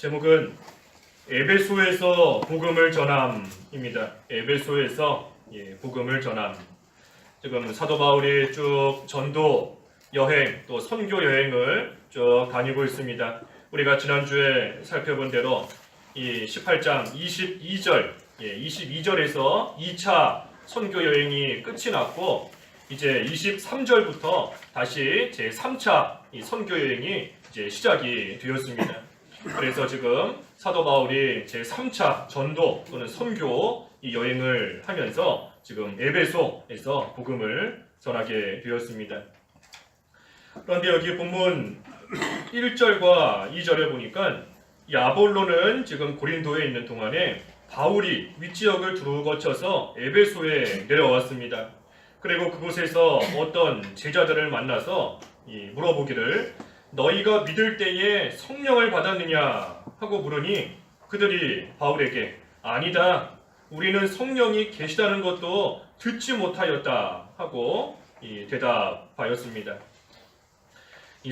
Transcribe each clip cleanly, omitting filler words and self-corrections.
제목은 에베소에서 복음을 전함입니다. 에베소에서 복음을 전함. 지금 사도 바울이 쭉 전도 여행 또 선교 여행을 쭉 다니고 있습니다. 우리가 지난주에 살펴본 대로 이 18장 22절에서 2차 선교 여행이 끝이 났고 이제 23절부터 다시 제 3차 이 선교 여행이 이제 시작이 되었습니다. 그래서 지금 사도 바울이 제 3차 전도 또는 선교 이 여행을 하면서 지금 에베소에서 복음을 전하게 되었습니다. 그런데 여기 본문 1절과 2절에 보니까 이 아볼로는 지금 고린도에 있는 동안에 바울이 윗지역을 두루 거쳐서 에베소에 내려왔습니다. 그리고 그곳에서 어떤 제자들을 만나서 물어보기를 너희가 믿을 때에 성령을 받았느냐 하고 물으니 그들이 바울에게 아니다. 우리는 성령이 계시다는 것도 듣지 못하였다 하고 대답하였습니다. 이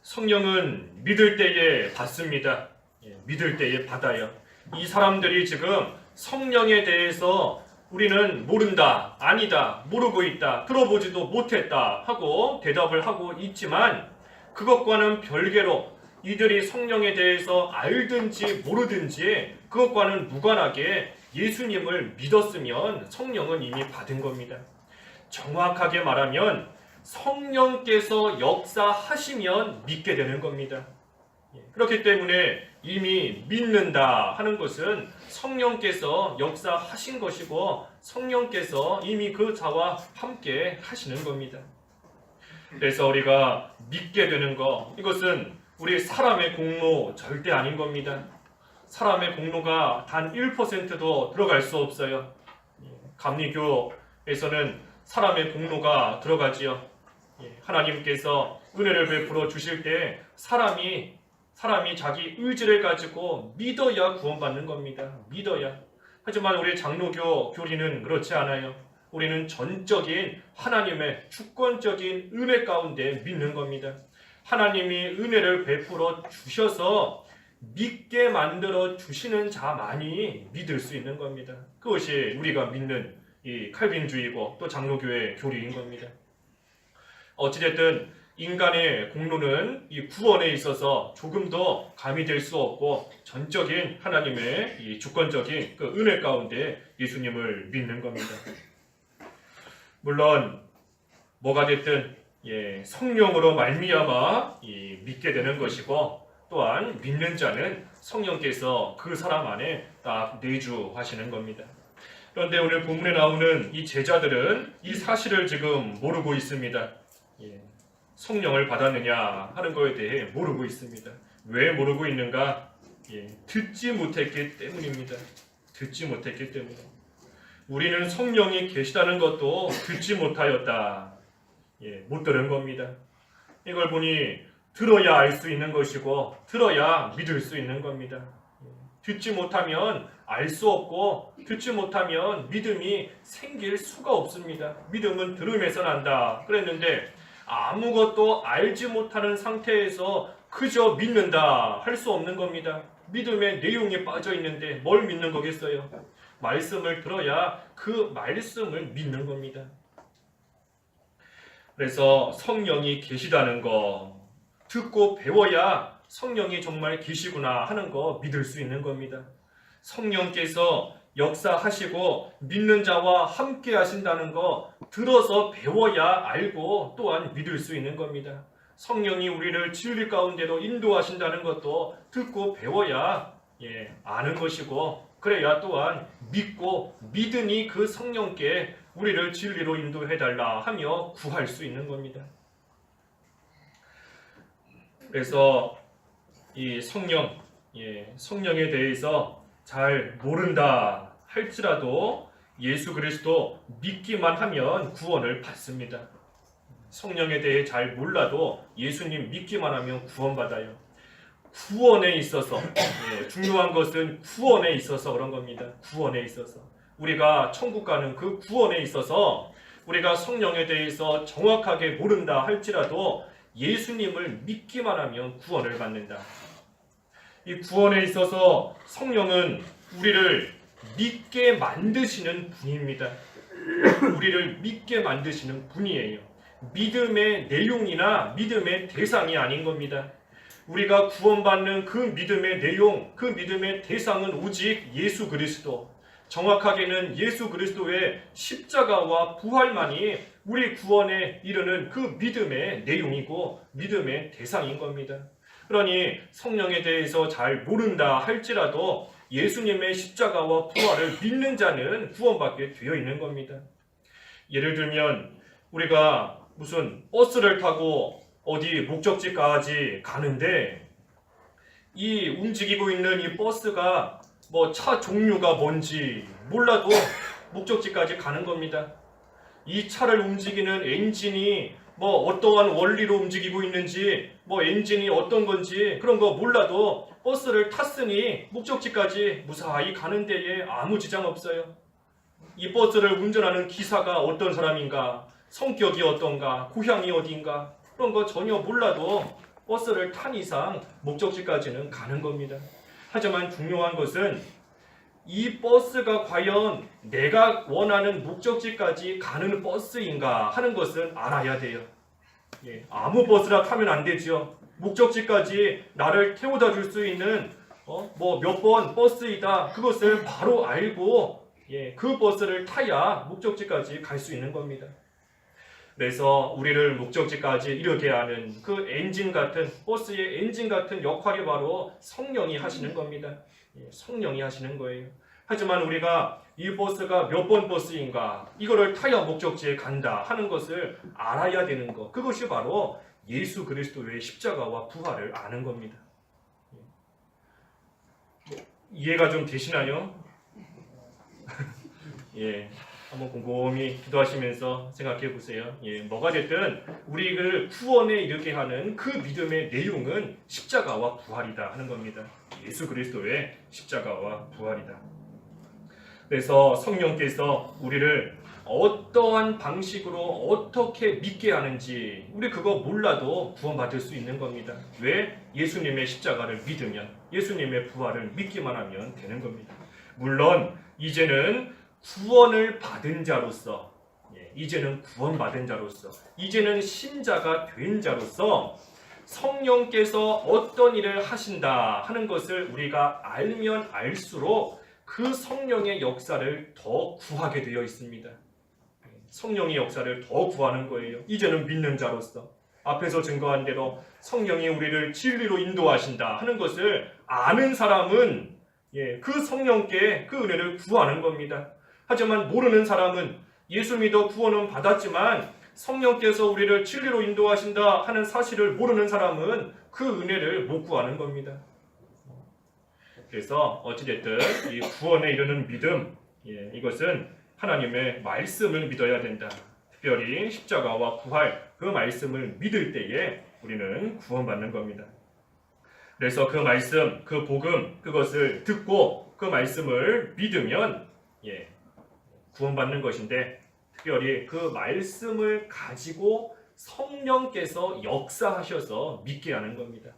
성령은 믿을 때에 받습니다. 믿을 때에 받아요. 이 사람들이 지금 성령에 대해서 우리는 모른다, 아니다, 모르고 있다, 들어보지도 못했다 하고 대답을 하고 있지만 그것과는 별개로 이들이 성령에 대해서 알든지 모르든지 그것과는 무관하게 예수님을 믿었으면 성령은 이미 받은 겁니다. 정확하게 말하면 성령께서 역사하시면 믿게 되는 겁니다. 그렇기 때문에 이미 믿는다 하는 것은 성령께서 역사하신 것이고 성령께서 이미 그 자와 함께 하시는 겁니다. 그래서 우리가 믿게 되는 것, 이것은 우리 사람의 공로 절대 아닌 겁니다. 사람의 공로가 단 1%도 들어갈 수 없어요. 감리교에서는 사람의 공로가 들어가지요. 하나님께서 은혜를 베풀어 주실 때 사람이 자기 의지를 가지고 믿어야 구원받는 겁니다. 믿어야. 하지만 우리 장로교 교리는 그렇지 않아요. 우리는 전적인 하나님의 주권적인 은혜 가운데 믿는 겁니다. 하나님이 은혜를 베풀어 주셔서 믿게 만들어 주시는 자만이 믿을 수 있는 겁니다. 그것이 우리가 믿는 이 칼빈주의고 또 장로교의 교리인 겁니다. 어찌됐든 인간의 공로는 이 구원에 있어서 조금도 가미될 수 없고 전적인 하나님의 이 주권적인 그 은혜 가운데 예수님을 믿는 겁니다. 물론 뭐가 됐든 성령으로 말미암아 믿게 되는 것이고 또한 믿는 자는 성령께서 그 사람 안에 딱 내주하시는 겁니다. 그런데 오늘 본문에 나오는 이 제자들은 이 사실을 지금 모르고 있습니다. 성령을 받았느냐 하는 것에 대해 모르고 있습니다. 왜 모르고 있는가? 듣지 못했기 때문입니다. 듣지 못했기 때문에. 우리는 성령이 계시다는 것도 듣지 못하였다. 못 들은 겁니다. 이걸 보니 들어야 알 수 있는 것이고 들어야 믿을 수 있는 겁니다. 듣지 못하면 알 수 없고 듣지 못하면 믿음이 생길 수가 없습니다. 믿음은 들음에서 난다 그랬는데 아무것도 알지 못하는 상태에서 그저 믿는다 할 수 없는 겁니다. 믿음의 내용이 빠져 있는데 뭘 믿는 거겠어요? 말씀을 들어야 그 말씀을 믿는 겁니다. 그래서 성령이 계시다는 거 듣고 배워야 성령이 정말 계시구나 하는 거 믿을 수 있는 겁니다. 성령께서 역사하시고 믿는 자와 함께 하신다는 거 들어서 배워야 알고 또한 믿을 수 있는 겁니다. 성령이 우리를 진리 가운데로 인도하신다는 것도 듣고 배워야 아는 것이고 그래야 또한 믿고 믿으니 그 성령께 우리를 진리로 인도해달라 하며 구할 수 있는 겁니다. 그래서 이 성령에 대해서 잘 모른다 할지라도 예수 그리스도 믿기만 하면 구원을 받습니다. 성령에 대해 잘 몰라도 예수님 믿기만 하면 구원받아요. 구원에 있어서 중요한 것은 구원에 있어서 그런 겁니다. 구원에 있어서 우리가 천국 가는 그 구원에 있어서 우리가 성령에 대해서 정확하게 모른다 할지라도 예수님을 믿기만 하면 구원을 받는다. 이 구원에 있어서 성령은 우리를 믿게 만드시는 분입니다. 우리를 믿게 만드시는 분이에요. 믿음의 내용이나 믿음의 대상이 아닌 겁니다. 우리가 구원받는 그 믿음의 내용, 그 믿음의 대상은 오직 예수 그리스도, 정확하게는 예수 그리스도의 십자가와 부활만이 우리 구원에 이르는 그 믿음의 내용이고 믿음의 대상인 겁니다. 그러니 성령에 대해서 잘 모른다 할지라도 예수님의 십자가와 부활을 믿는 자는 구원받게 되어 있는 겁니다. 예를 들면 우리가 무슨 버스를 타고 어디 목적지까지 가는데 이 움직이고 있는 이 버스가 뭐 차 종류가 뭔지 몰라도 목적지까지 가는 겁니다. 이 차를 움직이는 엔진이 뭐 어떠한 원리로 움직이고 있는지, 뭐 엔진이 어떤 건지 그런 거 몰라도 버스를 탔으니 목적지까지 무사히 가는 데에 아무 지장 없어요. 이 버스를 운전하는 기사가 어떤 사람인가, 성격이 어떤가, 고향이 어디인가 그런 거 전혀 몰라도 버스를 탄 이상 목적지까지는 가는 겁니다. 하지만 중요한 것은 이 버스가 과연 내가 원하는 목적지까지 가는 버스인가 하는 것은 알아야 돼요. 아무 버스나 타면 안 되죠. 목적지까지 나를 태워다 줄 수 있는 뭐 몇 번 버스이다 그것을 바로 알고 그 버스를 타야 목적지까지 갈 수 있는 겁니다. 그래서 우리를 목적지까지 이르게 하는 그 엔진 같은, 버스의 엔진 같은 역할이 바로 성령이 하시는 겁니다. 성령이 하시는 거예요. 하지만 우리가 이 버스가 몇 번 버스인가, 이거를 타야 목적지에 간다 하는 것을 알아야 되는 것, 그것이 바로 예수 그리스도의 십자가와 부활을 아는 겁니다. 이해가 좀 되시나요? 한번 곰곰이 기도하시면서 생각해 보세요. 뭐가 됐든 우리를 구원에 이르게 하는 그 믿음의 내용은 십자가와 부활이다 하는 겁니다. 예수 그리스도의 십자가와 부활이다. 그래서 성령께서 우리를 어떠한 방식으로 어떻게 믿게 하는지 우리 그거 몰라도 구원받을 수 있는 겁니다. 왜? 예수님의 십자가를 믿으면, 예수님의 부활을 믿기만 하면 되는 겁니다. 물론 이제는 구원을 받은 자로서, 이제는 구원받은 자로서, 이제는 신자가 된 자로서 성령께서 어떤 일을 하신다 하는 것을 우리가 알면 알수록 그 성령의 역사를 더 구하게 되어 있습니다. 성령의 역사를 더 구하는 거예요. 이제는 믿는 자로서 앞에서 증거한 대로 성령이 우리를 진리로 인도하신다 하는 것을 아는 사람은 그 성령께 그 은혜를 구하는 겁니다. 하지만 모르는 사람은 예수 믿어 구원은 받았지만 성령께서 우리를 진리로 인도하신다 하는 사실을 모르는 사람은 그 은혜를 못 구하는 겁니다. 그래서 어찌됐든 이 구원에 이르는 믿음, 이것은 하나님의 말씀을 믿어야 된다. 특별히 십자가와 부활, 그 말씀을 믿을 때에 우리는 구원받는 겁니다. 그래서 그 말씀, 그 복음, 그것을 듣고 그 말씀을 믿으면 구원받는 것인데, 특별히 그 말씀을 가지고 성령께서 역사하셔서 믿게 하는 겁니다.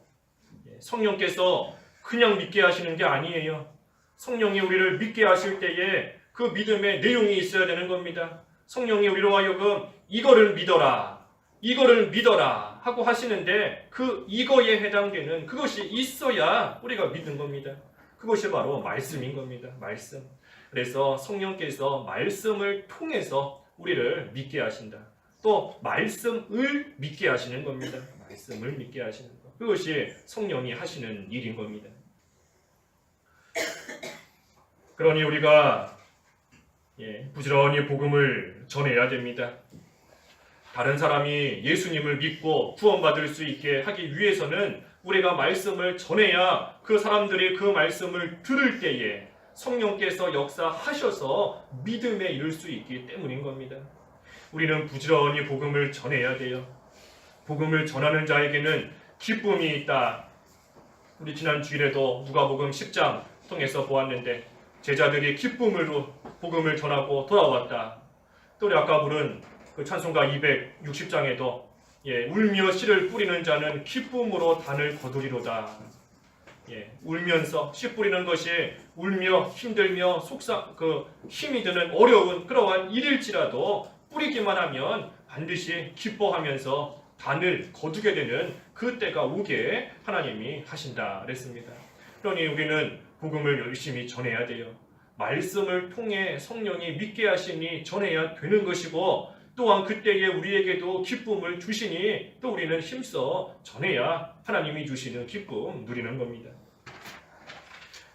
성령께서 그냥 믿게 하시는 게 아니에요. 성령이 우리를 믿게 하실 때에 그 믿음의 내용이 있어야 되는 겁니다. 성령이 우리로 하여금 이거를 믿어라, 이거를 믿어라 하고 하시는데 그 이거에 해당되는 그것이 있어야 우리가 믿는 겁니다. 그것이 바로 말씀인 겁니다. 말씀. 그래서 성령께서 말씀을 통해서 우리를 믿게 하신다. 또 말씀을 믿게 하시는 겁니다. 말씀을 믿게 하시는 것. 그것이 성령이 하시는 일인 겁니다. 그러니 우리가 부지런히 복음을 전해야 됩니다. 다른 사람이 예수님을 믿고 구원받을 수 있게 하기 위해서는 우리가 말씀을 전해야 그 사람들이 그 말씀을 들을 때에 성령께서 역사하셔서 믿음에 이를 수 있기 때문인 겁니다. 우리는 부지런히 복음을 전해야 돼요. 복음을 전하는 자에게는 기쁨이 있다. 우리 지난 주일에도 누가복음 10장 통해서 보았는데 제자들이 기쁨으로 복음을 전하고 돌아왔다. 또 우리 아까 부른 그 찬송가 260장에도 울며 씨를 뿌리는 자는 기쁨으로 단을 거두리로다. 울면서 씨 뿌리는 것이 울며 힘들며 힘이 드는 어려운 그러한 일일지라도 뿌리기만 하면 반드시 기뻐하면서 단을 거두게 되는 그 때가 오게 하나님이 하신다 그랬습니다. 그러니 우리는 복음을 열심히 전해야 돼요. 말씀을 통해 성령이 믿게 하시니 전해야 되는 것이고, 또한 그때에 우리에게도 기쁨을 주시니 또 우리는 힘써 전해야 하나님이 주시는 기쁨 누리는 겁니다.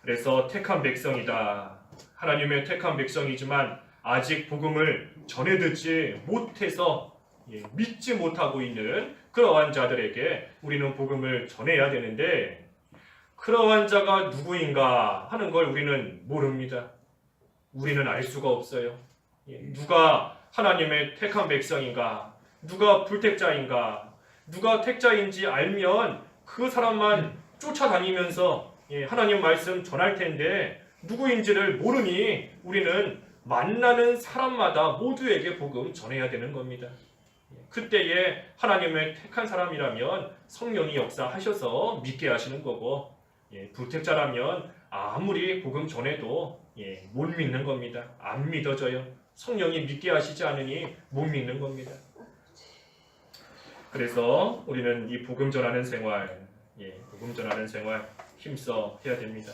그래서 택한 백성이다. 하나님의 택한 백성이지만 아직 복음을 전해 듣지 못해서 믿지 못하고 있는 그러한 자들에게 우리는 복음을 전해야 되는데, 그러한 자가 누구인가 하는 걸 우리는 모릅니다. 우리는 알 수가 없어요. 누가 하나님의 택한 백성인가, 누가 불택자인가, 누가 택자인지 알면 그 사람만 쫓아다니면서 하나님 말씀 전할 텐데, 누구인지를 모르니 우리는 만나는 사람마다 모두에게 복음 전해야 되는 겁니다. 그때에 하나님의 택한 사람이라면 성령이 역사하셔서 믿게 하시는 거고, 불택자라면 아무리 복음 전해도 못 믿는 겁니다. 안 믿어져요. 성령이 믿게 하시지 않으니 못 믿는 겁니다. 그래서 우리는 이 복음 전하는 생활, 복음 전하는 생활 힘써 해야 됩니다.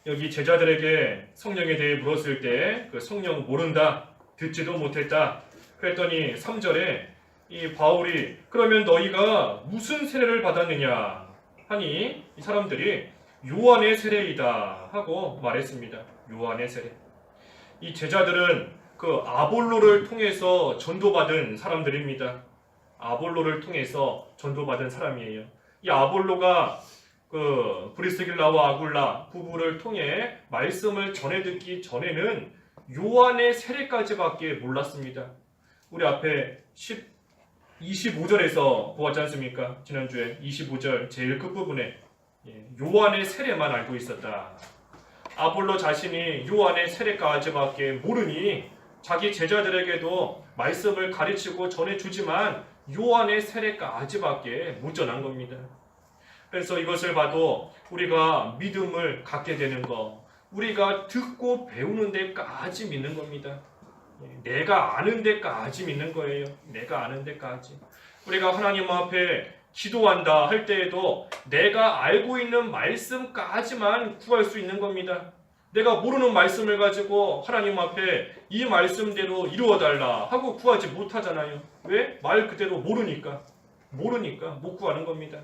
여기 제자들에게 성령에 대해 물었을 때 그 성령 모른다, 듣지도 못했다 그랬더니 3절에 이 바울이 그러면 너희가 무슨 세례를 받았느냐 하니 이 사람들이 요한의 세례이다 하고 말했습니다. 요한의 세례. 이 제자들은 그 아볼로를 통해서 전도받은 사람들입니다. 아볼로를 통해서 전도받은 사람이에요. 이 아볼로가 그 브리스길라와 아굴라 부부를 통해 말씀을 전해 듣기 전에는 요한의 세례까지밖에 몰랐습니다. 우리 앞에 25절에서 보았지 않습니까? 지난주에 25절 제일 끝부분에 요한의 세례만 알고 있었다. 아볼로 자신이 요한의 세례까지밖에 모르니 자기 제자들에게도 말씀을 가르치고 전해주지만 요한의 세례까지밖에 못 전한 겁니다. 그래서 이것을 봐도 우리가 믿음을 갖게 되는 거, 우리가 듣고 배우는 데까지 믿는 겁니다. 내가 아는 데까지 믿는 거예요. 내가 아는 데까지. 우리가 하나님 앞에 기도한다 할 때에도 내가 알고 있는 말씀까지만 구할 수 있는 겁니다. 내가 모르는 말씀을 가지고 하나님 앞에 이 말씀대로 이루어달라 하고 구하지 못하잖아요. 왜? 말 그대로 모르니까 못 구하는 겁니다.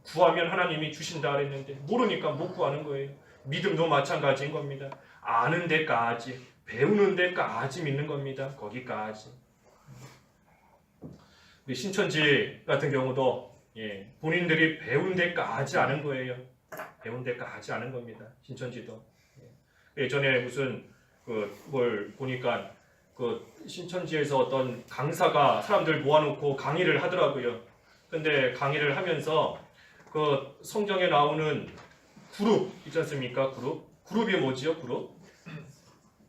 구하면 하나님이 주신다 그랬는데 모르니까 못 구하는 거예요. 믿음도 마찬가지인 겁니다. 아는 데까지, 배우는 데까지 믿는 겁니다. 거기까지. 신천지 같은 경우도 본인들이 배운 데까지 아는 거예요. 배운 데까지 아는 겁니다. 신천지도. 예전에 무슨 뭘 보니까 신천지에서 어떤 강사가 사람들 모아놓고 강의를 하더라고요. 근데 강의를 하면서 성경에 나오는 그룹 있지 않습니까? 그룹이 뭐지요? 그룹?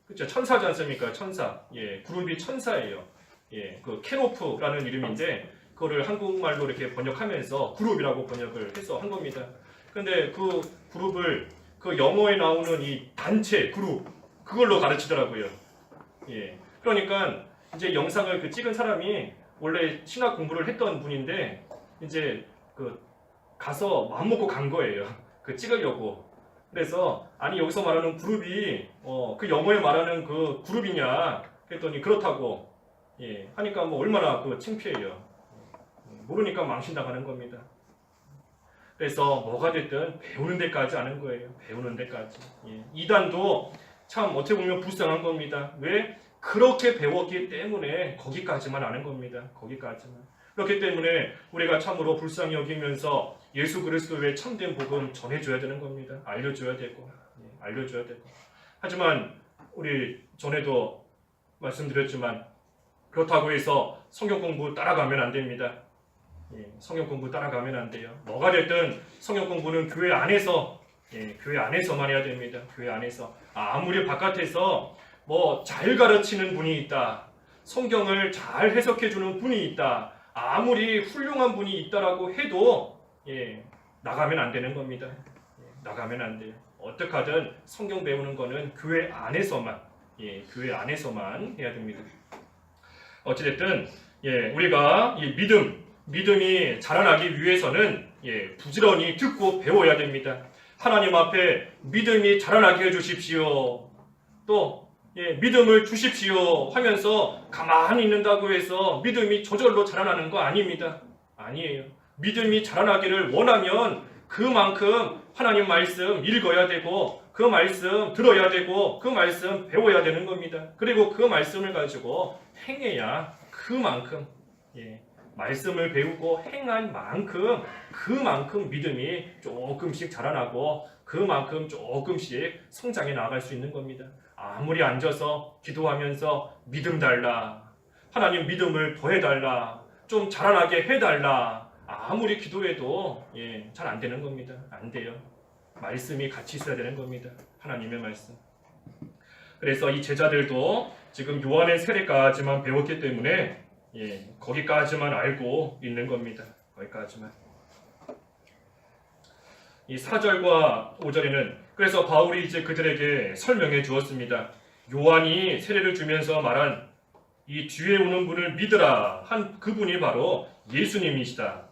그렇죠. 천사지 않습니까? 천사. 그룹이 천사예요. 케노프라는 이름인데 그거를 한국말로 이렇게 번역하면서 그룹이라고 번역을 해서 한 겁니다. 근데 그 그룹을 영어에 나오는 이 단체 그룹 그걸로 가르치더라고요. 그러니까 이제 영상을 찍은 사람이 원래 신학 공부를 했던 분인데 이제 가서 마음먹고 간 거예요. 찍으려고. 그래서 아니 여기서 말하는 그룹이 그 영어에 말하는 그 그룹이냐 그랬더니 그렇다고 하니까 뭐 얼마나 창피해요. 모르니까 망신당하는 겁니다. 그래서 뭐가 됐든 배우는 데까지 아는 거예요. 배우는 데까지. 이단도 참 어떻게 보면 불쌍한 겁니다. 왜? 그렇게 배웠기 때문에 거기까지만 아는 겁니다. 거기까지만. 그렇기 때문에 우리가 참으로 불쌍히 여기면서 예수 그리스도의 참된 복음 전해줘야 되는 겁니다. 알려줘야 되고. 알려줘야 되고. 하지만 우리 전에도 말씀드렸지만 그렇다고 해서 성경 공부 따라가면 안 됩니다. 성경 공부 따라가면 안 돼요. 뭐가 됐든 성경 공부는 교회 안에서 교회 안에서만 해야 됩니다. 교회 안에서. 아무리 바깥에서 뭐 잘 가르치는 분이 있다. 성경을 잘 해석해 주는 분이 있다. 아무리 훌륭한 분이 있다라고 해도 나가면 안 되는 겁니다. 나가면 안 돼요. 어떻게 하든 성경 배우는 거는 교회 안에서만, 교회 안에서만 해야 됩니다. 어찌됐든 우리가 이 믿음이 자라나기 위해서는 부지런히 듣고 배워야 됩니다. 하나님 앞에 믿음이 자라나게 해주십시오. 또 믿음을 주십시오 하면서 가만히 있는다고 해서 믿음이 저절로 자라나는 거 아닙니다. 아니에요. 믿음이 자라나기를 원하면 그만큼 하나님 말씀 읽어야 되고 그 말씀 들어야 되고 그 말씀 배워야 되는 겁니다. 그리고 그 말씀을 가지고 행해야 그만큼 말씀을 배우고 행한 만큼 그만큼 믿음이 조금씩 자라나고 그만큼 조금씩 성장해 나갈 수 있는 겁니다. 아무리 앉아서 기도하면서 믿음 달라, 하나님 믿음을 더해달라, 좀 자라나게 해달라 아무리 기도해도 잘 안 되는 겁니다. 안 돼요. 말씀이 같이 있어야 되는 겁니다. 하나님의 말씀. 그래서 이 제자들도 지금 요한의 세례까지만 배웠기 때문에 거기까지만 알고 있는 겁니다. 거기까지만. 이 4절과 5절에는 그래서 바울이 이제 그들에게 설명해 주었습니다. 요한이 세례를 주면서 말한 이 뒤에 오는 분을 믿으라 한 그분이 바로 예수님이시다.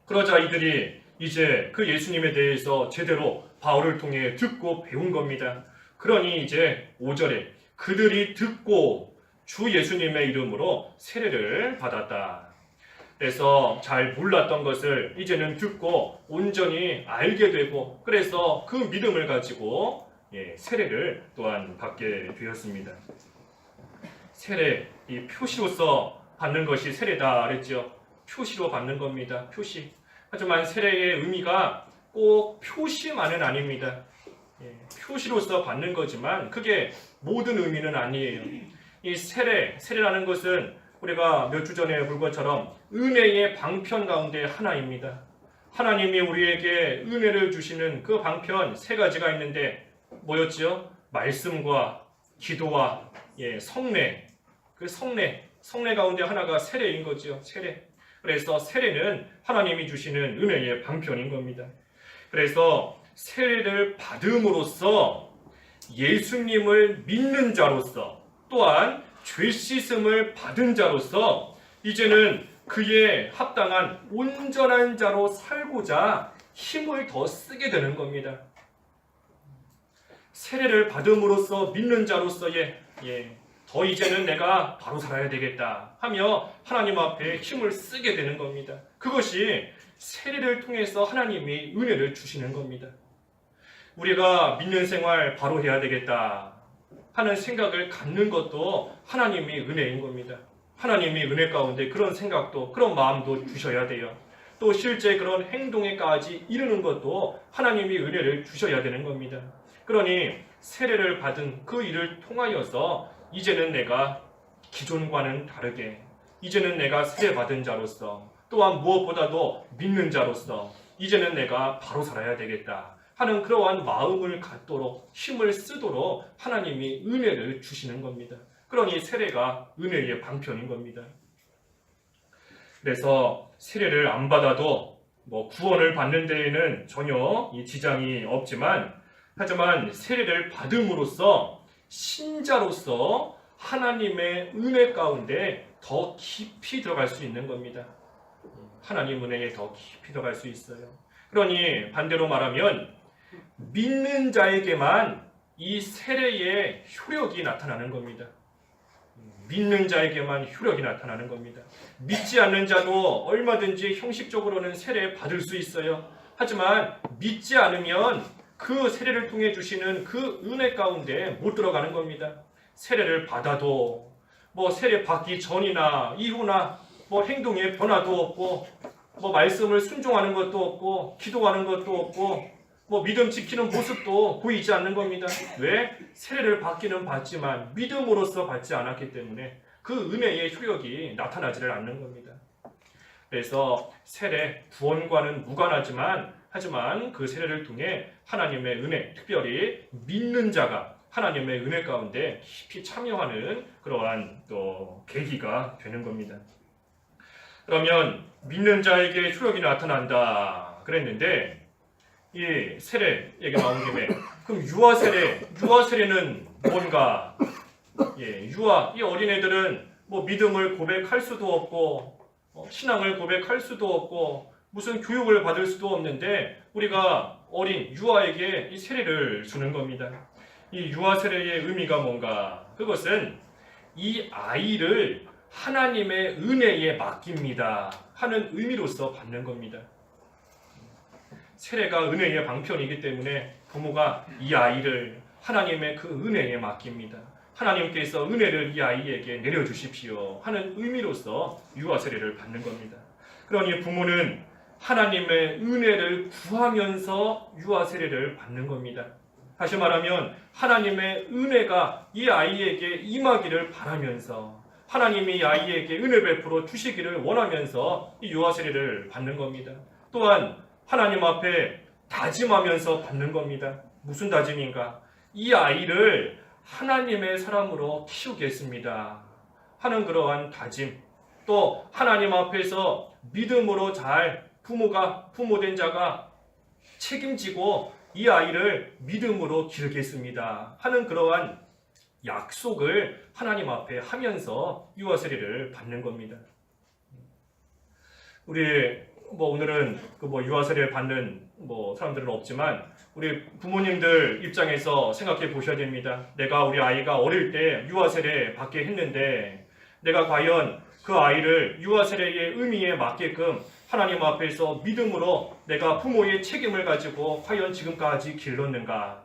그러자 이들이 이제 그 예수님에 대해서 제대로 바울을 통해 듣고 배운 겁니다. 그러니 이제 5절에 그들이 듣고 주 예수님의 이름으로 세례를 받았다. 그래서 잘 몰랐던 것을 이제는 듣고 온전히 알게 되고 그래서 그 믿음을 가지고 세례를 또한 받게 되었습니다. 세례, 이 표시로서 받는 것이 세례다 그랬죠. 표시로 받는 겁니다. 표시. 하지만 세례의 의미가 꼭 표시만은 아닙니다. 표시로서 받는 거지만 그게 모든 의미는 아니에요. 이 세례라는 것은 우리가 몇 주 전에 볼 것처럼 은혜의 방편 가운데 하나입니다. 하나님이 우리에게 은혜를 주시는 그 방편 세 가지가 있는데 뭐였죠? 말씀과 기도와 성례. 그 성례 가운데 하나가 세례인 거죠. 세례. 그래서 세례는 하나님이 주시는 은혜의 방편인 겁니다. 그래서 세례를 받음으로써 예수님을 믿는 자로서 또한 죄 씻음을 받은 자로서 이제는 그에 합당한 온전한 자로 살고자 힘을 더 쓰게 되는 겁니다. 세례를 받음으로써 믿는 자로서의 더 이제는 내가 바로 살아야 되겠다 하며 하나님 앞에 힘을 쓰게 되는 겁니다. 그것이 세례를 통해서 하나님이 은혜를 주시는 겁니다. 우리가 믿는 생활 바로 해야 되겠다 하는 생각을 갖는 것도 하나님이 은혜인 겁니다. 하나님이 은혜 가운데 그런 생각도 그런 마음도 주셔야 돼요. 또 실제 그런 행동에까지 이르는 것도 하나님이 은혜를 주셔야 되는 겁니다. 그러니 세례를 받은 그 일을 통하여서 이제는 내가 기존과는 다르게 이제는 내가 세례받은 자로서 또한 무엇보다도 믿는 자로서 이제는 내가 바로 살아야 되겠다 하는 그러한 마음을 갖도록 힘을 쓰도록 하나님이 은혜를 주시는 겁니다. 그러니 세례가 은혜의 방편인 겁니다. 그래서 세례를 안 받아도 구원을 받는 데에는 전혀 지장이 없지만 하지만 세례를 받음으로써 신자로서 하나님의 은혜 가운데 더 깊이 들어갈 수 있는 겁니다. 하나님 은혜에 더 깊이 들어갈 수 있어요. 그러니 반대로 말하면 믿는 자에게만 이 세례의 효력이 나타나는 겁니다. 믿는 자에게만 효력이 나타나는 겁니다. 믿지 않는 자도 얼마든지 형식적으로는 세례 받을 수 있어요. 하지만 믿지 않으면 그 세례를 통해 주시는 그 은혜 가운데 못 들어가는 겁니다. 세례를 받아도 세례 받기 전이나 이후나 행동의 변화도 없고 말씀을 순종하는 것도 없고 기도하는 것도 없고 믿음 지키는 모습도 보이지 않는 겁니다. 왜? 세례를 받기는 받지만 믿음으로써 받지 않았기 때문에 그 은혜의 효력이 나타나지를 않는 겁니다. 그래서 세례, 구원과는 무관하지만 하지만 그 세례를 통해 하나님의 은혜, 특별히 믿는 자가 하나님의 은혜 가운데 깊이 참여하는 그러한 또 계기가 되는 겁니다. 그러면 믿는 자에게 효력이 나타난다. 그랬는데 이 세례 얘기 나온 김에 그럼 유아 세례는 뭔가? 유아 이 어린애들은 뭐 믿음을 고백할 수도 없고 신앙을 고백할 수도 없고 무슨 교육을 받을 수도 없는데 우리가 어린 유아에게 이 세례를 주는 겁니다. 이 유아 세례의 의미가 뭔가? 그것은 이 아이를 하나님의 은혜에 맡깁니다 하는 의미로서 받는 겁니다. 세례가 은혜의 방편이기 때문에 부모가 이 아이를 하나님의 그 은혜에 맡깁니다. 하나님께서 은혜를 이 아이에게 내려주십시오 하는 의미로서 유아 세례를 받는 겁니다. 그러니 부모는 하나님의 은혜를 구하면서 유아 세례를 받는 겁니다. 다시 말하면 하나님의 은혜가 이 아이에게 임하기를 바라면서 하나님이 이 아이에게 은혜 베풀어 주시기를 원하면서 이 유아 세례를 받는 겁니다. 또한 하나님 앞에 다짐하면서 받는 겁니다. 무슨 다짐인가? 이 아이를 하나님의 사람으로 키우겠습니다 하는 그러한 다짐, 또 하나님 앞에서 믿음으로 잘 부모된 자가 책임지고 이 아이를 믿음으로 기르겠습니다 하는 그러한 약속을 하나님 앞에 하면서 유아 세례를 받는 겁니다. 우리 오늘은 유아 세례를 받는 사람들은 없지만 우리 부모님들 입장에서 생각해 보셔야 됩니다. 내가 우리 아이가 어릴 때 유아 세례 받게 했는데 내가 과연 그 아이를 유아 세례의 의미에 맞게끔 하나님 앞에서 믿음으로 내가 부모의 책임을 가지고 과연 지금까지 길렀는가?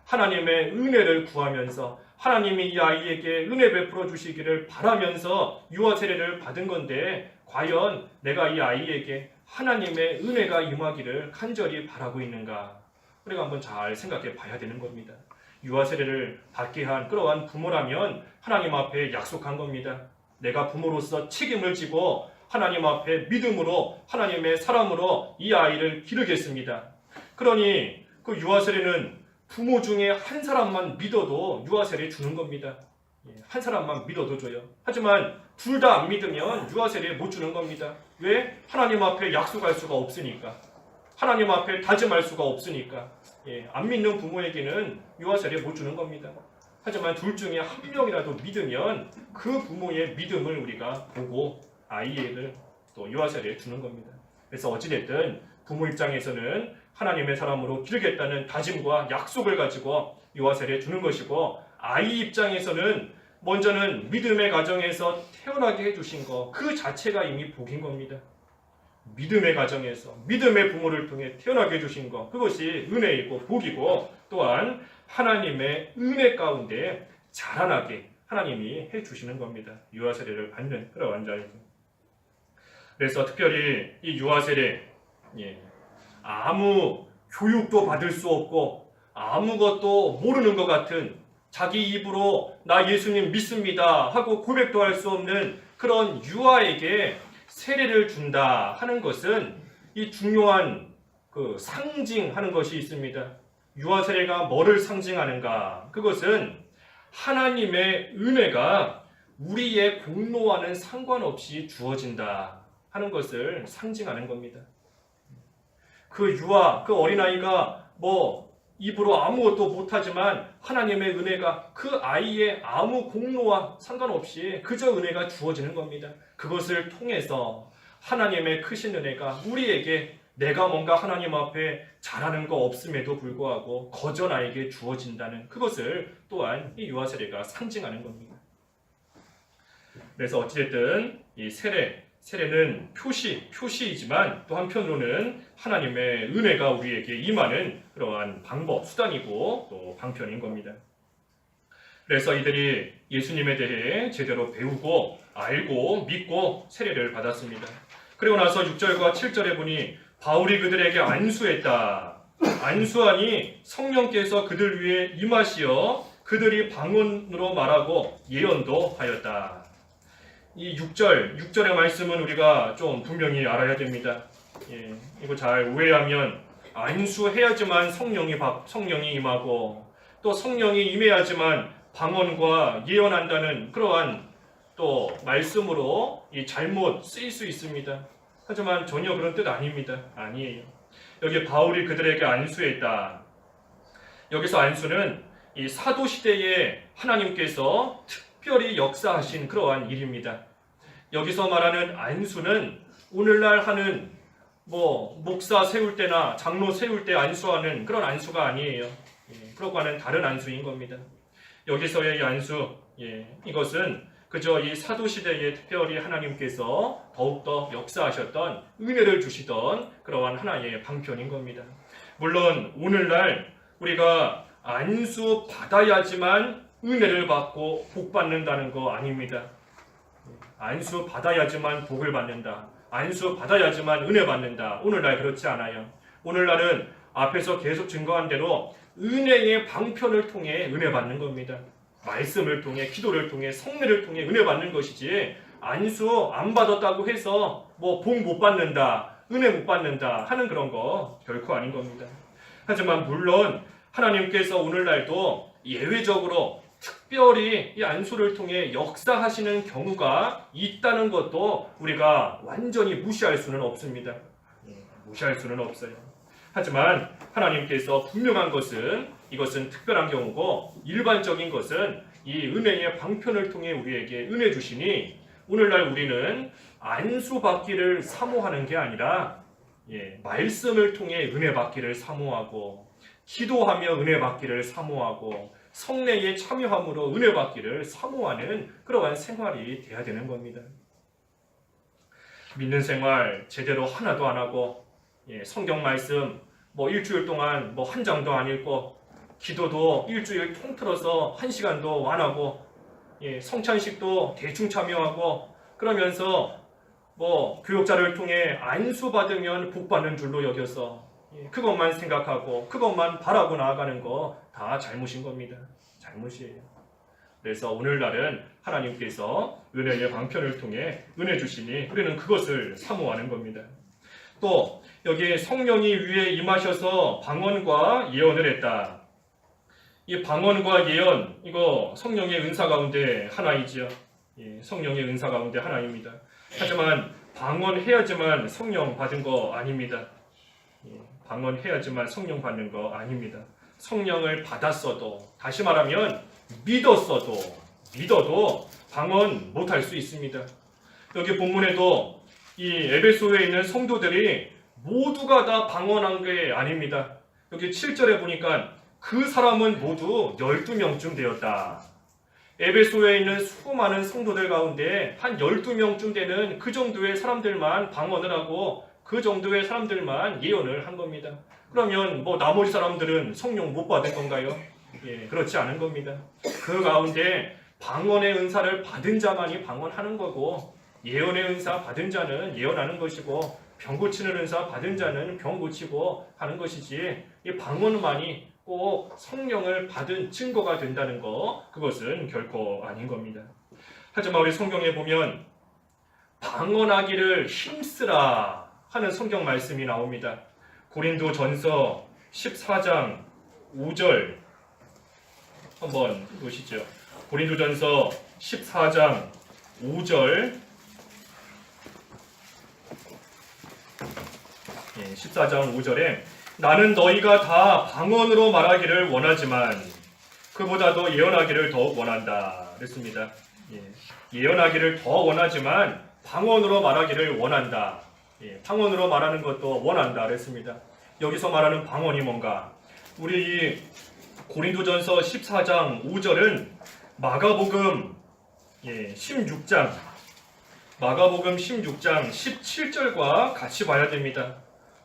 하나님의 은혜를 구하면서 하나님이 이 아이에게 은혜 베풀어 주시기를 바라면서 유아 세례를 받은 건데 과연 내가 이 아이에게 하나님의 은혜가 임하기를 간절히 바라고 있는가? 우리가 한번 잘 생각해 봐야 되는 겁니다. 유아 세례를 받게 한 그러한 부모라면 하나님 앞에 약속한 겁니다. 내가 부모로서 책임을 지고 하나님 앞에 믿음으로 하나님의 사람으로 이 아이를 기르겠습니다. 그러니 그 유아 세례는 부모 중에 한 사람만 믿어도 유아 세례 주는 겁니다. 한 사람만 믿어도 줘요. 하지만 둘 다 안 믿으면 유아 세례 못 주는 겁니다. 왜? 하나님 앞에 약속할 수가 없으니까. 하나님 앞에 다짐할 수가 없으니까. 안 믿는 부모에게는 유아 세례 못 주는 겁니다. 하지만 둘 중에 한 명이라도 믿으면 그 부모의 믿음을 우리가 보고 아이를 또 유아 세례 주는 겁니다. 그래서 어찌됐든 부모 입장에서는 하나님의 사람으로 기르겠다는 다짐과 약속을 가지고 유아 세례 주는 것이고, 아이 입장에서는 먼저는 믿음의 가정에서 태어나게 해주신 것 그 자체가 이미 복인 겁니다. 믿음의 가정에서 믿음의 부모를 통해 태어나게 해주신 것 그것이 은혜이고 복이고, 또한 하나님의 은혜 가운데 자라나게 하나님이 해주시는 겁니다. 유아 세례를 받는 그러한 자이고. 그래서 특별히 이 유아 세례 아무 교육도 받을 수 없고 아무것도 모르는 것 같은, 자기 입으로 나 예수님 믿습니다 하고 고백도 할 수 없는 그런 유아에게 세례를 준다 하는 것은 이 중요한 그 상징하는 것이 있습니다. 유아 세례가 뭐를 상징하는가? 그것은 하나님의 은혜가 우리의 공로와는 상관없이 주어진다 하는 것을 상징하는 겁니다. 그 유아, 그 어린아이가 입으로 아무것도 못하지만 하나님의 은혜가 그 아이의 아무 공로와 상관없이 그저 은혜가 주어지는 겁니다. 그것을 통해서 하나님의 크신 은혜가 우리에게 내가 뭔가 하나님 앞에 잘하는 거 없음에도 불구하고 거저 나에게 주어진다는 그것을 또한 이 유아 세례가 상징하는 겁니다. 그래서 어찌됐든 이 세례는 표시이지만 또 한편으로는 하나님의 은혜가 우리에게 임하는 그러한 방법, 수단이고 또 방편인 겁니다. 그래서 이들이 예수님에 대해 제대로 배우고 알고 믿고 세례를 받았습니다. 그리고 나서 6절과 7절에 보니 바울이 그들에게 안수했다. 안수하니 성령께서 그들 위에 임하시어 그들이 방언으로 말하고 예언도 하였다. 이 6절의 말씀은 우리가 좀 분명히 알아야 됩니다. 이거 잘 오해하면 안수해야지만 성령이 임하고 또 성령이 임해야지만 방언과 예언한다는 그러한 또 말씀으로 잘못 쓰일 수 있습니다. 하지만 전혀 그런 뜻 아닙니다. 아니에요. 여기 바울이 그들에게 안수했다. 여기서 안수는 이 사도 시대에 하나님께서 특별히 역사하신 그러한 일입니다. 여기서 말하는 안수는 오늘날 하는 목사 세울 때나 장로 세울 때 안수하는 그런 안수가 아니에요. 그러고 하는 다른 안수인 겁니다. 여기서의 안수, 이것은 그저 이 사도 시대에 특별히 하나님께서 더욱더 역사하셨던 은혜를 주시던 그러한 하나의 방편인 겁니다. 물론 오늘날 우리가 안수 받아야지만 은혜를 받고 복 받는다는 거 아닙니다. 안수 받아야지만 복을 받는다. 안수 받아야지만 은혜 받는다. 오늘날 그렇지 않아요. 오늘날은 앞에서 계속 증거한 대로 은혜의 방편을 통해 은혜 받는 겁니다. 말씀을 통해, 기도를 통해, 성례를 통해 은혜 받는 것이지, 안수 안 받았다고 해서 복 못 받는다, 은혜 못 받는다 하는 그런 거 결코 아닌 겁니다. 하지만 물론 하나님께서 오늘날도 예외적으로 특별히 이 안수를 통해 역사하시는 경우가 있다는 것도 우리가 완전히 무시할 수는 없습니다. 무시할 수는 없어요. 하지만 하나님께서 분명한 것은 이것은 특별한 경우고, 일반적인 것은 이 은혜의 방편을 통해 우리에게 은혜 주시니, 오늘날 우리는 안수 받기를 사모하는 게 아니라 말씀을 통해 은혜 받기를 사모하고, 기도하며 은혜 받기를 사모하고, 성례에 참여함으로 은혜 받기를 사모하는 그러한 생활이 돼야 되는 겁니다. 믿는 생활 제대로 하나도 안 하고, 성경 말씀 일주일 동안 한 장도 안 읽고, 기도도 일주일 통틀어서 1시간도 안 하고, 성찬식도 대충 참여하고, 그러면서 교역자를 통해 안수 받으면 복 받는 줄로 여겨서 그것만 생각하고 그것만 바라고 나아가는 거 다 잘못인 겁니다. 잘못이에요. 그래서 오늘날은 하나님께서 은혜의 방편을 통해 은혜 주시니 우리는 그것을 사모하는 겁니다. 또 여기 성령이 위에 임하셔서 방언과 예언을 했다. 이 방언과 예언, 이거 성령의 은사 가운데 하나이지요. 성령의 은사 가운데 하나입니다. 하지만 방언해야지만 성령 받은 거 아닙니다. 방언해야지만 성령 받는 거 아닙니다. 성령을 받았어도, 다시 말하면 믿어도 방언 못할 수 있습니다. 여기 본문에도 이 에베소에 있는 성도들이 모두가 다 방언한 게 아닙니다. 여기 7절에 보니까 그 사람은 모두 12명쯤 되었다. 에베소에 있는 수많은 성도들 가운데 한 12명쯤 되는 그 정도의 사람들만 방언을 하고 그 정도의 사람들만 예언을 한 겁니다. 그러면 나머지 사람들은 성령 못 받은 건가요? 그렇지 않은 겁니다. 그 가운데 방언의 은사를 받은 자만이 방언하는 거고, 예언의 은사 받은 자는 예언하는 것이고, 병 고치는 은사 받은 자는 병 고치고 하는 것이지, 이 방언만이 꼭 성령을 받은 증거가 된다는 거, 그것은 결코 아닌 겁니다. 하지만 우리 성경에 보면 방언하기를 힘쓰라 하는 성경 말씀이 나옵니다. 고린도전서 14장 5절 한번 보시죠. 고린도전서 14장 5절, 14장 5절에 나는 너희가 다 방언으로 말하기를 원하지만 그보다도 예언하기를 더욱 원한다 그랬습니다. 예언하기를 더 원하지만 방언으로 말하기를 원한다. 방언으로 말하는 것도 원한다 그랬습니다. 여기서 말하는 방언이 뭔가? 우리 이 고린도전서 14장 5절은 마가복음 16장 17절과 같이 봐야 됩니다.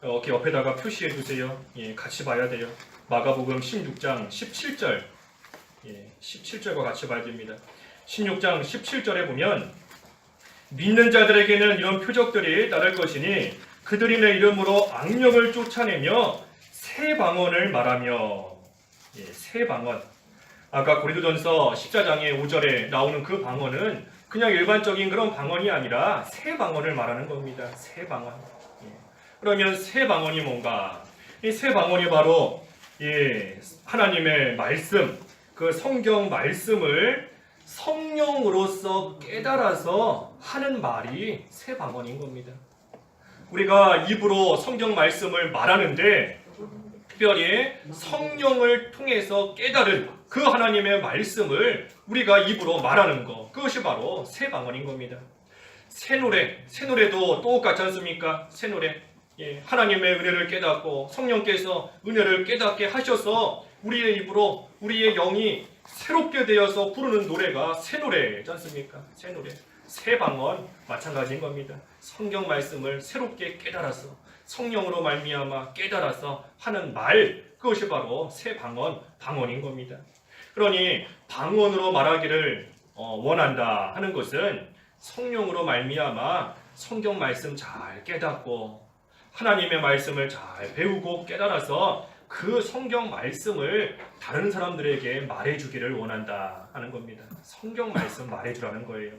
이렇게 옆에다가 표시해 두세요. 같이 봐야 돼요. 마가복음 16장 17절 17절과 같이 봐야 됩니다. 16장 17절에 보면 믿는 자들에게는 이런 표적들이 따를 것이니 그들이 내 이름으로 악령을 쫓아내며 새 방언을 말하며, 새 방언. 아까 고린도전서 14장의 5절에 나오는 그 방언은 그냥 일반적인 그런 방언이 아니라 새 방언을 말하는 겁니다. 새 방언. 그러면 새 방언이 뭔가? 이 새 방언이 바로 하나님의 말씀, 그 성경 말씀을 성령으로서 깨달아서 하는 말이 새 방언인 겁니다. 우리가 입으로 성경 말씀을 말하는데 특별히 성령을 통해서 깨달은 그 하나님의 말씀을 우리가 입으로 말하는 것, 그것이 바로 새 방언인 겁니다. 새 노래도 똑같지 않습니까? 새 노래. 하나님의 은혜를 깨닫고 성령께서 은혜를 깨닫게 하셔서 우리의 입으로 우리의 영이 새롭게 되어서 부르는 노래가 새 노래지 않습니까? 새 노래. 새 방언 마찬가지인 겁니다. 성경 말씀을 새롭게 깨달아서 성령으로 말미암아 깨달아서 하는 말, 그것이 바로 새 방언인 겁니다. 그러니 방언으로 말하기를 원한다 하는 것은 성령으로 말미암아 성경 말씀 잘 깨닫고 하나님의 말씀을 잘 배우고 깨달아서 그 성경 말씀을 다른 사람들에게 말해주기를 원한다 하는 겁니다. 성경 말씀 말해주라는 거예요.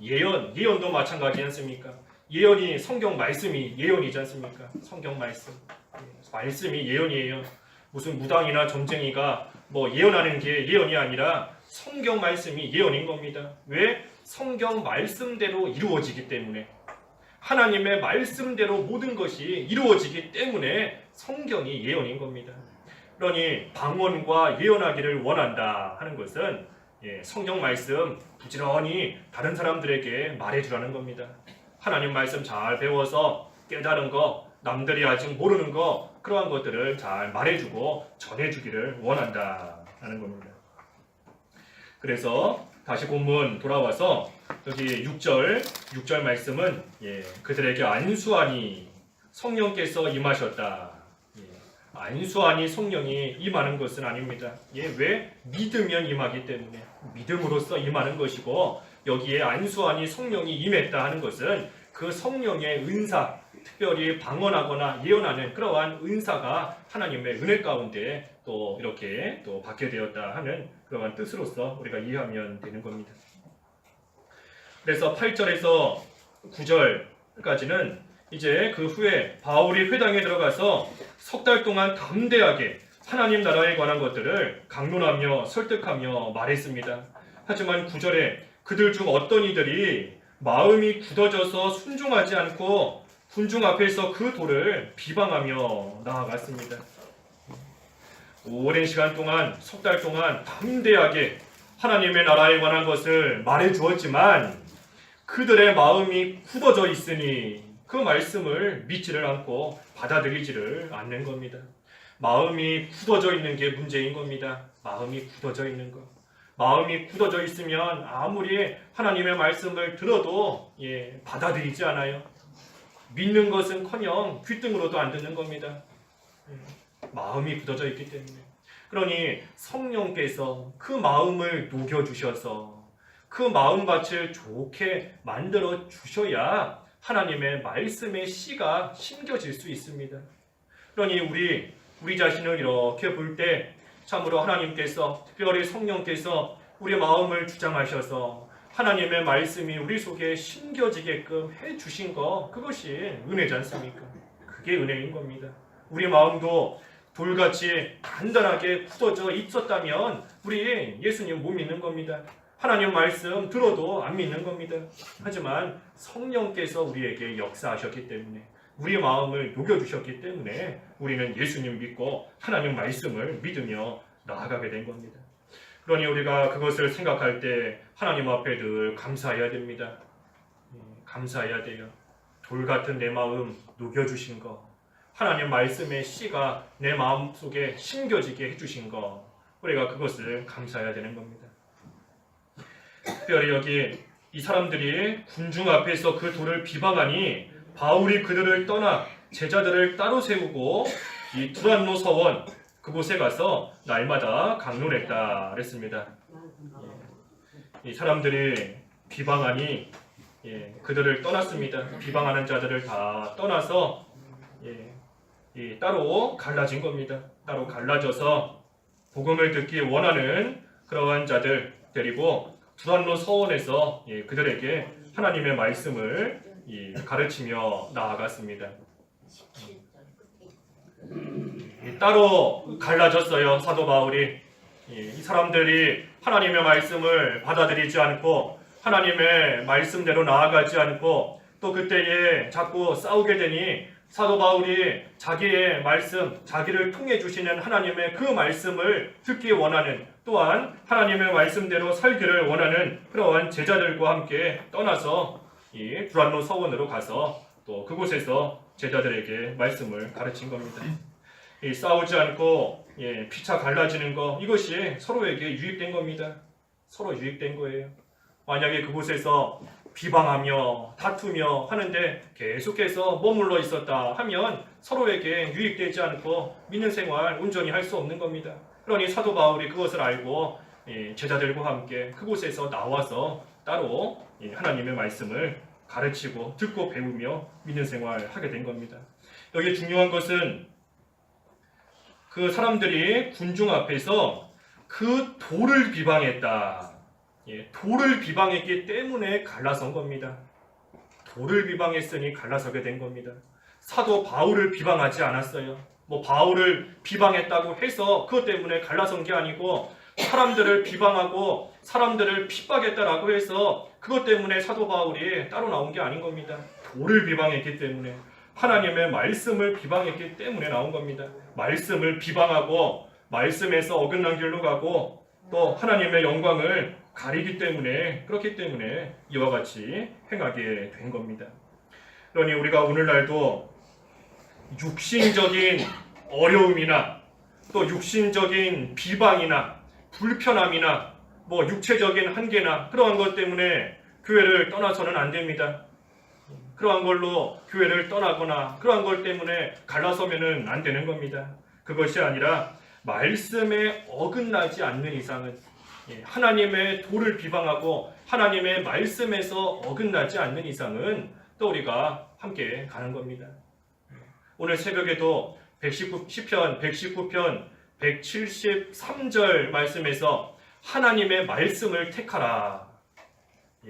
예언도 마찬가지 않습니까? 예언이 성경 말씀이 예언이지 않습니까? 성경 말씀이 예언이에요. 무슨 무당이나 점쟁이가 예언하는 게 예언이 아니라 성경 말씀이 예언인 겁니다. 왜? 성경 말씀대로 이루어지기 때문에, 하나님의 말씀대로 모든 것이 이루어지기 때문에 성경이 예언인 겁니다. 그러니 방언과 예언하기를 원한다 하는 것은 성경 말씀 부지런히 다른 사람들에게 말해주라는 겁니다. 하나님 말씀 잘 배워서 깨달은 거, 남들이 아직 모르는 거, 그러한 것들을 잘 말해주고 전해주기를 원한다 하는 겁니다. 그래서 다시 본문 돌아와서 여기 6절 말씀은 그들에게 안수하니 성령께서 임하셨다. 안수하니 성령이 임하는 것은 아닙니다. 왜? 믿으면 임하기 때문에 믿음으로써 임하는 것이고, 여기에 안수하니 성령이 임했다 하는 것은 그 성령의 은사, 특별히 방언하거나 예언하는 그러한 은사가 하나님의 은혜 가운데 또 이렇게 또 받게 되었다 하는 그러한 뜻으로서 우리가 이해하면 되는 겁니다. 그래서 8절에서 9절까지는 이제 그 후에 바울이 회당에 들어가서 석 달 동안 담대하게 하나님 나라에 관한 것들을 강론하며 설득하며 말했습니다. 하지만 9절에 그들 중 어떤 이들이 마음이 굳어져서 순종하지 않고 군중 앞에서 그 돌을 비방하며 나아갔습니다. 오랜 시간 동안, 석 달 동안 담대하게 하나님의 나라에 관한 것을 말해주었지만 그들의 마음이 굳어져 있으니 그 말씀을 믿지를 않고 받아들이지를 않는 겁니다. 마음이 굳어져 있는 게 문제인 겁니다. 마음이 굳어져 있는 것. 마음이 굳어져 있으면 아무리 하나님의 말씀을 들어도 받아들이지 않아요. 믿는 것은커녕 귀등으로도 안 듣는 겁니다. 마음이 굳어져 있기 때문에. 그러니 성령께서 그 마음을 녹여주셔서 그 마음밭을 좋게 만들어 주셔야 하나님의 말씀의 씨가 심겨질 수 있습니다. 그러니 우리 자신을 이렇게 볼 때 참으로 하나님께서, 특별히 성령께서 우리 마음을 주장하셔서 하나님의 말씀이 우리 속에 심겨지게끔 해주신 것, 그것이 은혜지 않습니까? 그게 은혜인 겁니다. 우리 마음도 돌같이 단단하게 굳어져 있었다면 우리 예수님 못 믿는 겁니다. 하나님 말씀 들어도 안 믿는 겁니다. 하지만 성령께서 우리에게 역사하셨기 때문에, 우리 마음을 녹여주셨기 때문에 우리는 예수님 믿고 하나님 말씀을 믿으며 나아가게 된 겁니다. 그러니 우리가 그것을 생각할 때 하나님 앞에 늘 감사해야 됩니다. 감사해야 돼요. 돌 같은 내 마음 녹여주신 거, 하나님 말씀의 씨가 내 마음속에 심겨지게 해주신 거, 우리가 그것을 감사해야 되는 겁니다. 특별히 여기 이 사람들이 군중 앞에서 그 돌을 비방하니 바울이 그들을 떠나 제자들을 따로 세우고 이 두란노 서원 그곳에 가서 날마다 강론했다 그랬습니다. 이 사람들이 비방하니 그들을 떠났습니다. 비방하는 자들을 다 떠나서 따로 갈라진 겁니다. 따로 갈라져서 복음을 듣기 원하는 그러한 자들 데리고 두란노 서원에서 그들에게 하나님의 말씀을 가르치며 나아갔습니다. 따로 갈라졌어요. 사도 바울이. 이 사람들이 하나님의 말씀을 받아들이지 않고 하나님의 말씀대로 나아가지 않고 또 그때에 자꾸 싸우게 되니 사도 바울이 자기의 말씀, 자기를 통해 주시는 하나님의 그 말씀을 듣기 원하는, 또한 하나님의 말씀대로 살기를 원하는 그러한 제자들과 함께 떠나서 이 두란노 서원으로 가서 또 그곳에서 제자들에게 말씀을 가르친 겁니다. 이 싸우지 않고 피차 갈라지는 거, 이것이 서로에게 유익된 겁니다. 서로 유익된 거예요. 만약에 그곳에서 비방하며 다투며 하는데 계속해서 머물러 있었다 하면 서로에게 유익되지 않고 믿는 생활 온전히 할 수 없는 겁니다. 그러니 사도 바울이 그것을 알고 제자들과 함께 그곳에서 나와서 따로 하나님의 말씀을 가르치고 듣고 배우며 믿는 생활을 하게 된 겁니다. 여기 중요한 것은 그 사람들이 군중 앞에서 그 돌을 비방했다. 돌을 비방했기 때문에 갈라선 겁니다. 돌을 비방했으니 갈라서게 된 겁니다. 사도 바울을 비방하지 않았어요. 바울을 비방했다고 해서 그것 때문에 갈라선 게 아니고, 사람들을 비방하고 사람들을 핍박했다라고 해서 그것 때문에 사도 바울이 따로 나온 게 아닌 겁니다. 돌을 비방했기 때문에, 하나님의 말씀을 비방했기 때문에 나온 겁니다. 말씀을 비방하고 말씀에서 어긋난 길로 가고 또 하나님의 영광을 가리기 때문에, 그렇기 때문에 이와 같이 행하게 된 겁니다. 그러니 우리가 오늘날도 육신적인 어려움이나 또 육신적인 비방이나 불편함이나 육체적인 한계나 그러한 것 때문에 교회를 떠나서는 안 됩니다. 그러한 걸로 교회를 떠나거나 그러한 것 때문에 갈라서면은 안 되는 겁니다. 그것이 아니라 말씀에 어긋나지 않는 이상은, 하나님의 도를 비방하고 하나님의 말씀에서 어긋나지 않는 이상은 또 우리가 함께 가는 겁니다. 오늘 새벽에도 시편 119편 173절 말씀에서 하나님의 말씀을 택하라,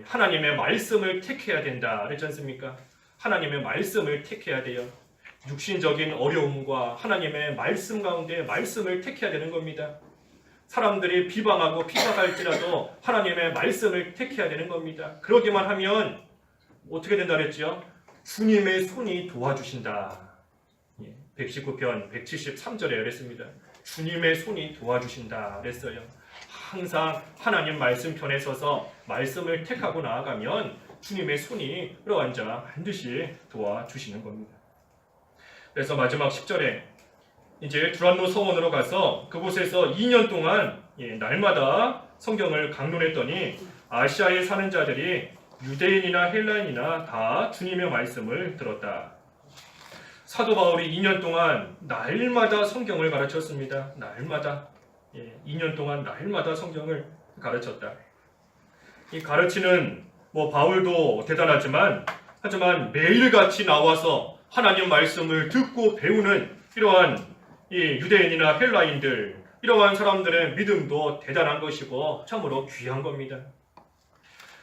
하나님의 말씀을 택해야 된다 그랬지 않습니까? 하나님의 말씀을 택해야 돼요. 육신적인 어려움과 하나님의 말씀 가운데 말씀을 택해야 되는 겁니다. 사람들이 비방하고 핍박할지라도 하나님의 말씀을 택해야 되는 겁니다. 그러기만 하면 어떻게 된다 그랬죠? 주님의 손이 도와주신다. 119편 173절에 그랬습니다. 주님의 손이 도와주신다 그랬어요. 항상 하나님 말씀 편에 서서 말씀을 택하고 나아가면 주님의 손이 그러한 자 반드시 도와주시는 겁니다. 그래서 마지막 10절에 이제 두란노 서원으로 가서 그곳에서 2년 동안 날마다 성경을 강론했더니 아시아에 사는 자들이 유대인이나 헬라인이나 다 주님의 말씀을 들었다. 사도 바울이 2년 동안 날마다 성경을 가르쳤습니다. 날마다 2년 동안 날마다 성경을 가르쳤다. 이 가르치는 바울도 대단하지만 하지만 매일같이 나와서 하나님 말씀을 듣고 배우는 이러한 이 유대인이나 헬라인들, 이러한 사람들의 믿음도 대단한 것이고 참으로 귀한 겁니다.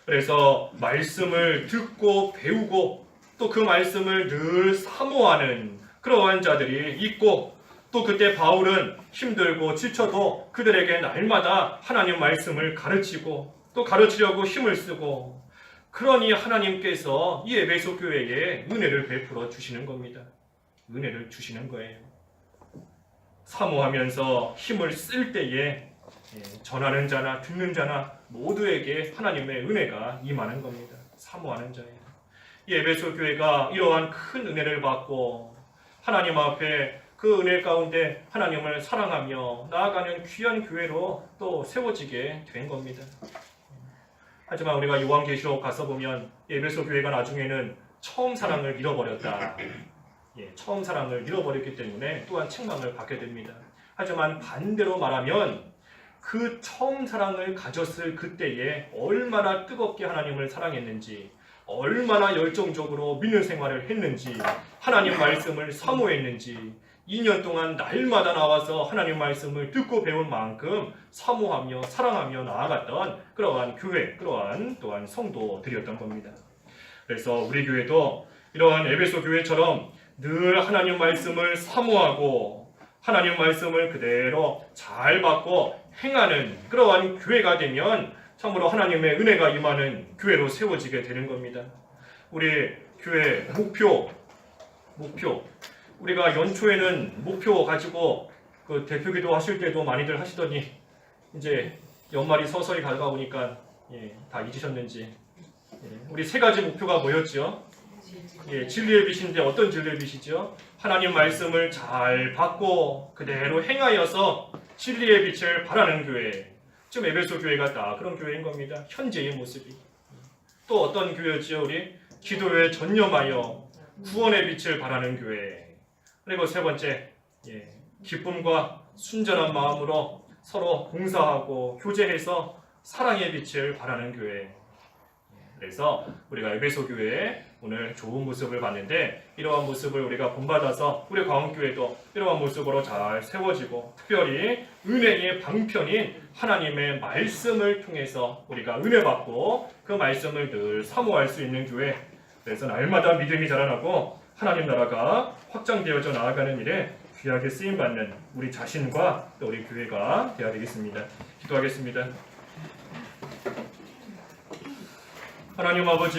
그래서 말씀을 듣고 배우고 또 그 말씀을 늘 사모하는 그러한 자들이 있고, 또 그때 바울은 힘들고 지쳐도 그들에게 날마다 하나님 말씀을 가르치고 또 가르치려고 힘을 쓰고, 그러니 하나님께서 이 에베소 교회에 은혜를 베풀어 주시는 겁니다. 은혜를 주시는 거예요. 사모하면서 힘을 쓸 때에 전하는 자나 듣는 자나 모두에게 하나님의 은혜가 임하는 겁니다. 사모하는 자예요. 이 에베소 교회가 이러한 큰 은혜를 받고 하나님 앞에 그 은혜 가운데 하나님을 사랑하며 나아가는 귀한 교회로 또 세워지게 된 겁니다. 하지만 우리가 요한계시록 가서 보면 에베소 교회가 나중에는 처음 사랑을 잃어버렸다. 처음 사랑을 잃어버렸기 때문에 또한 책망을 받게 됩니다. 하지만 반대로 말하면 그 처음 사랑을 가졌을 그때에 얼마나 뜨겁게 하나님을 사랑했는지, 얼마나 열정적으로 믿는 생활을 했는지, 하나님 말씀을 사모했는지, 2년 동안 날마다 나와서 하나님 말씀을 듣고 배운 만큼 사모하며 사랑하며 나아갔던 그러한 교회, 그러한 또한 성도들이었던 겁니다. 그래서 우리 교회도 이러한 에베소 교회처럼 늘 하나님 말씀을 사모하고 하나님 말씀을 그대로 잘 받고 행하는 그러한 교회가 되면 참으로 하나님의 은혜가 임하는 교회로 세워지게 되는 겁니다. 우리 교회 목표. 우리가 연초에는 목표 가지고 그 대표기도 하실 때도 많이들 하시더니 이제 연말이 서서히 다가오니까 다 잊으셨는지 우리 세 가지 목표가 뭐였죠? 진리의 빛인데 어떤 진리의 빛이죠? 하나님 말씀을 잘 받고 그대로 행하여서 진리의 빛을 발하는 교회. 지금 에베소 교회가 다 그런 교회인 겁니다. 현재의 모습이. 또 어떤 교회죠? 우리 기도에 전념하여 구원의 빛을 발하는 교회. 그리고 세 번째, 기쁨과 순전한 마음으로 서로 봉사하고 교제해서 사랑의 빛을 발하는 교회. 그래서 우리가 에베소 교회에 오늘 좋은 모습을 봤는데 이러한 모습을 우리가 본받아서 우리 광원교회도 이러한 모습으로 잘 세워지고 특별히 은혜의 방편인 하나님의 말씀을 통해서 우리가 은혜 받고 그 말씀을 늘 사모할 수 있는 교회. 그래서 날마다 믿음이 자라나고 하나님 나라가 확장되어져 나아가는 일에 귀하게 쓰임받는 우리 자신과 또 우리 교회가 되어야 되겠습니다. 기도하겠습니다. 하나님 아버지,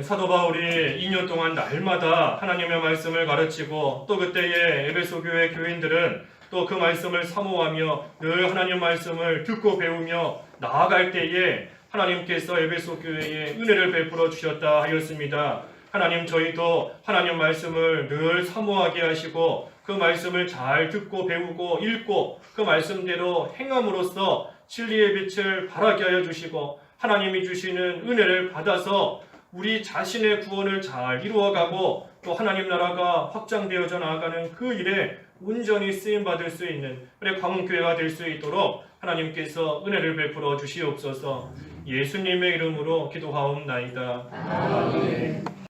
사도 바울이 2년 동안 날마다 하나님의 말씀을 가르치고 또 그때의 에베소 교회 교인들은 또 그 말씀을 사모하며 늘 하나님 말씀을 듣고 배우며 나아갈 때에 하나님께서 에베소 교회에 은혜를 베풀어 주셨다 하였습니다. 하나님, 저희도 하나님 말씀을 늘 사모하게 하시고 그 말씀을 잘 듣고 배우고 읽고 그 말씀대로 행함으로써 진리의 빛을 발하게 하여 주시고 하나님이 주시는 은혜를 받아서 우리 자신의 구원을 잘 이루어가고 또 하나님 나라가 확장되어져 나아가는 그 일에 온전히 쓰임받을 수 있는 우리 광원교회가 될 수 있도록 하나님께서 은혜를 베풀어 주시옵소서. 예수님의 이름으로 기도하옵나이다. 아멘.